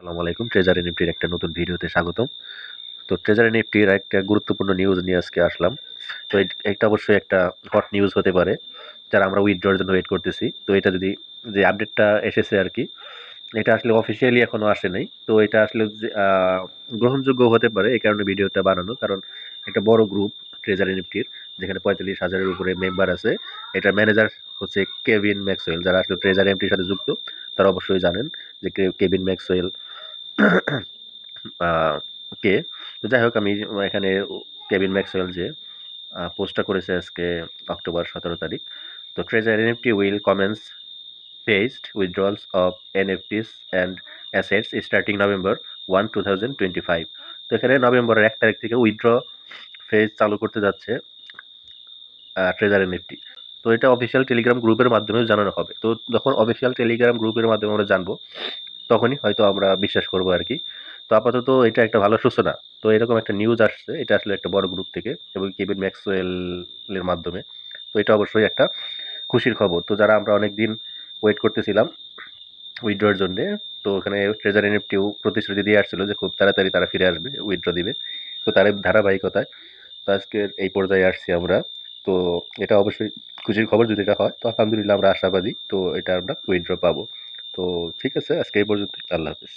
আসসালামু আলাইকুম। ট্রেজার এনএফটির একটা নতুন ভিডিওতে স্বাগতম। তো ট্রেজার এনএফটির একটা গুরুত্বপূর্ণ নিউজ নিয়ে আজকে আসলাম। তো এটা অবশ্যই একটা হট নিউজ হতে পারে, যারা আমরা উইথড্রর জন্য ওয়েট করতেছি। তো এটা যদি যে আপডেটটা এসেছে আর কি, এটা আসলে অফিসিয়ালি এখনো আসে নাই। তো এটা আসলে গ্রহণযোগ্য হতে পারে, এই কারণে ভিডিওটা বানানো। কারণ একটা বড় গ্রুপ ট্রেজার এনএফটির, যেখানে 45,000-এর উপরে মেম্বার আছে। এটা ম্যানেজার হচ্ছে কেভিন ম্যাক্সওয়েল। যারা আসলে ট্রেজার এনএফটির সাথে যুক্ত তারা অবশ্যই জানেন যে কেভিন ম্যাক্সওয়েল কে। তো যাই হোক, আমি এখানে কেভিন ম্যাক্সওয়েল যে পোস্টটা করেছে আজকে অক্টোবর 17 তারিখ। তো treasure NFT will commence phased withdrawals of NFTs and assets starting November 1, 2025। তো এখানে নভেম্বরের 1 তারিখ থেকে উইথড্র ফেজ চালু করতে যাচ্ছে ট্রেজার এনএফটি। তো এটা অফিসিয়াল টেলিগ্রাম গ্রুপের মাধ্যমে জানানো হবে। তো যখন অফিসিয়াল টেলিগ্রাম গ্রুপের মাধ্যমে আমরা জানবো, তখনই হয়তো আমরা বিশ্বাস করবো আর কি। তো আপাতত এটা একটা ভালো সূচনা। তো এরকম একটা নিউজ আসছে, এটা আসলে একটা বড় গ্রুপ থেকে এবং কেভিন ম্যাক্সওয়েল এর মাধ্যমে। তো এটা অবশ্যই একটা খুশির খবর। তো যারা আমরা অনেক দিন ওয়েট করতেছিলাম উইথড্রর জন্য, তো ওখানে ট্রেজার এনএফটিও প্রতিশ্রুতি দিয়ে আসছিল যে খুব তাড়াতাড়ি তারা ফিরে আসবে, উইথড্র দিবে। তো তার ধারাবাহিকতায় তো আজকের এই পর্যায়ে আসছি আমরা। তো এটা অবশ্যই খুশির খবর যদি এটা হয়, তো আলহামদুলিল্লাহ আমরা আশাবাদী। তো এটা আমরা উইথড্র পাবো। তো ঠিক আছে, আজকে এই পর্যন্ত। আল্লাহ হাফেজ।